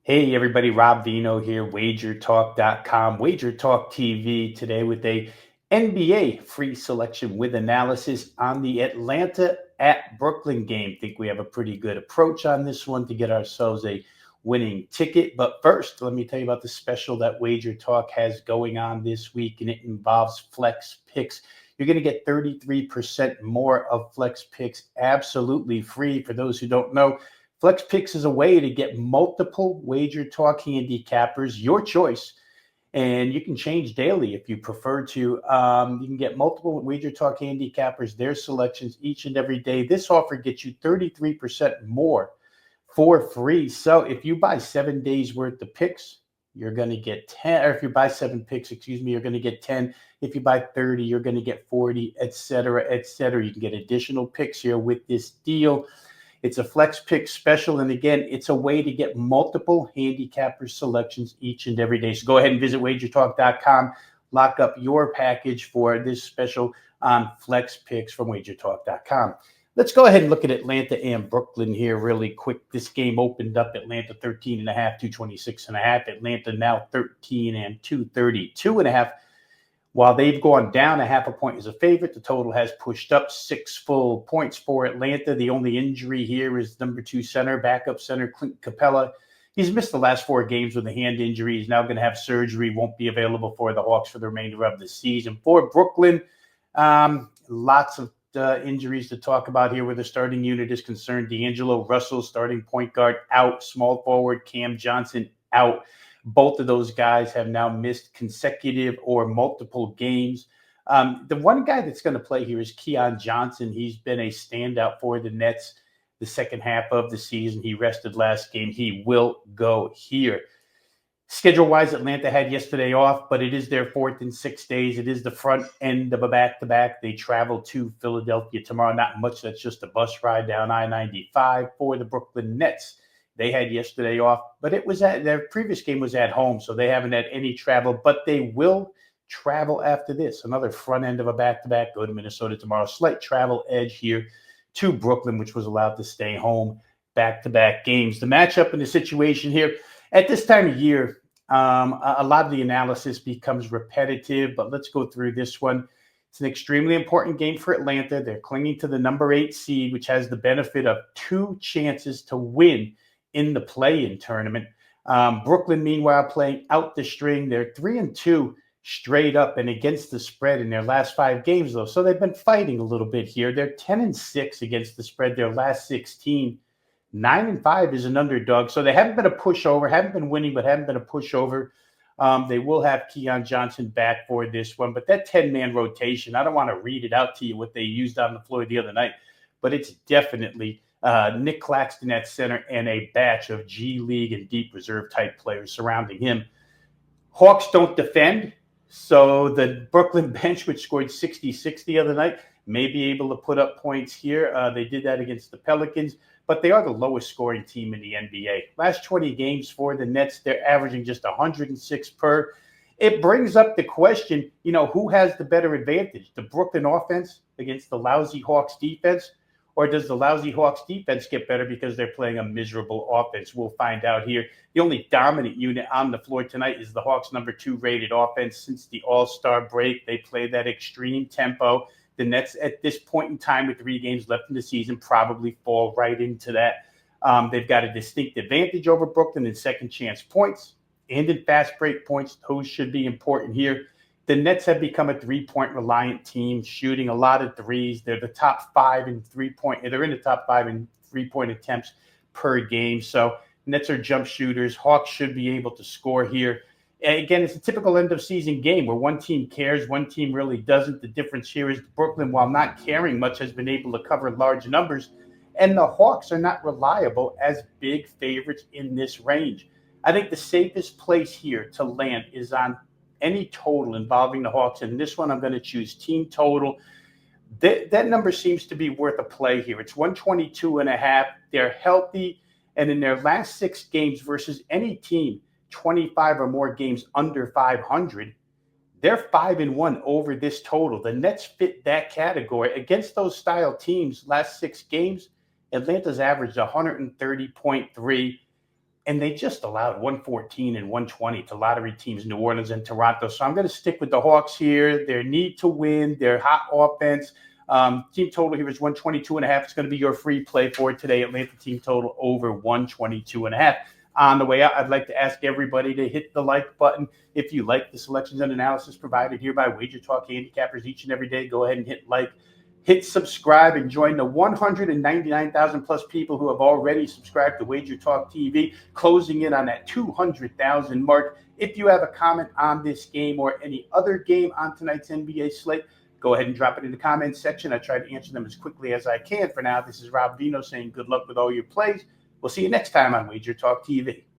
Hey everybody, Rob Vino here, wagertalk.com, Wager Talk TV today with a NBA free selection with analysis on the Atlanta at Brooklyn game. Think we have a pretty good approach on this one to get ourselves a winning ticket. But first, let me tell you about the special that Wager Talk has going on this week, and it involves flex picks. You're going to get 33% more of flex picks absolutely free. For those who don't know, Flex Picks is a way to get multiple Wager Talk handicappers, your choice, and you can change daily if you prefer to. You can get multiple Wager Talk handicappers, their selections each and every day. This offer gets you 33% more for free. So if you buy 7 days worth of picks, you're going to get 10, or if you buy 7 picks, you're going to get 10. If you buy 30, you're going to get 40, et cetera, et cetera. You can get additional picks here with this deal. It's a flex pick special. And again, it's a way to get multiple handicapper selections each and every day. So go ahead and visit wagertalk.com. Lock up your package for this special on flex picks from wagertalk.com. Let's go ahead and look at Atlanta and Brooklyn here really quick. This game opened up Atlanta 13.5, 226.5. Atlanta now 13 and 232.5. While they've gone down a half a point as a favorite, the total has pushed up 6 full points for Atlanta. The only injury here is number 2 center, backup center, Clint Capella. He's missed the last 4 games with a hand injury. He's now going to have surgery, won't be available for the Hawks for the remainder of the season. For Brooklyn, lots of injuries to talk about here where the starting unit is concerned. D'Angelo Russell, starting point guard, out. Small forward, Cam Johnson, out. Both of those guys have now missed consecutive or multiple games. The one guy that's going to play here is Keon Johnson. He's been a standout for the Nets the second half of the season. He rested last game. He will go here. Schedule-wise, Atlanta had yesterday off, but it is their 4th in 6 days. It is the front end of a back-to-back. They travel to Philadelphia tomorrow. Not much. That's just a bus ride down I-95 for the Brooklyn Nets. They had yesterday off, but it was at their previous game was at home, so they haven't had any travel, but they will travel after this. Another front end of a back-to-back. Go to Minnesota tomorrow. Slight travel edge here to Brooklyn, which was allowed to stay home. Back-to-back games. The matchup and the situation here at this time of year, a lot of the analysis becomes repetitive, but let's go through this one. It's an extremely important game for Atlanta. They're clinging to the number 8 seed, which has the benefit of 2 chances to win in the play-in tournament. Brooklyn, meanwhile, playing out the string. They're 3-2 straight up and against the spread in their last 5 games, though. So they've been fighting a little bit here. They're 10-6 against the spread their last 16. 9-5 is an underdog. So they haven't been a pushover, haven't been winning, but haven't been a pushover. They will have Keon Johnson back for this one. But that 10-man rotation, I don't want to read it out to you what they used on the floor the other night, but it's definitely Nick Claxton at center and a batch of G League and deep reserve type players surrounding him. Hawks don't defend, so the Brooklyn bench, which scored 66 the other night, may be able to put up points here. They did that against the Pelicans, but they are the lowest scoring team in the NBA. Last 20 games for the Nets, they're averaging just 106 per. It brings up the question, who has the better advantage? The Brooklyn offense against the lousy Hawks defense? Or does the lousy Hawks defense get better because they're playing a miserable offense? We'll find out here. The only dominant unit on the floor tonight is the Hawks' number 2 rated offense since the All-Star break. They play that extreme tempo. The Nets, at this point in time, with 3 games left in the season, probably fall right into that. They've got a distinct advantage over Brooklyn in second chance points and in fast break points. Those should be important here. The Nets have become a 3-point reliant team, shooting a lot of threes. They're the top 5 in 3-point. They're in the top 5 in 3-point attempts per game. So Nets are jump shooters. Hawks should be able to score here. And again, it's a typical end of season game where one team cares, one team really doesn't. The difference here is Brooklyn, while not caring much, has been able to cover large numbers. And the Hawks are not reliable as big favorites in this range. I think the safest place here to land is on any total involving the Hawks. And this one, I'm going to choose team total. That number seems to be worth a play here. It's 122.5. They're healthy. And in their last 6 games versus any team, 25 or more games under 500, they're 5-1 over this total. The Nets fit that category. Against those style teams, last 6 games, Atlanta's averaged 130.3. and they just allowed 114 and 120 to lottery teams, New Orleans and Toronto. So I'm going to stick with the Hawks here. Their need to win, their hot offense. Team total here is 122.5. It's going to be your free play for today. Atlanta team total over 122.5. On the way out, I'd like to ask everybody to hit the like button. If you like the selections and analysis provided here by Wager Talk Handicappers each and every day, go ahead and hit like, hit subscribe, and join the 199,000 plus people who have already subscribed to Wager Talk TV, closing in on that 200,000 mark. If you have a comment on this game or any other game on tonight's NBA slate, go ahead and drop it in the comments section. I try to answer them as quickly as I can. For now, this is Rob Vino saying good luck with all your plays. We'll see you next time on Wager Talk TV.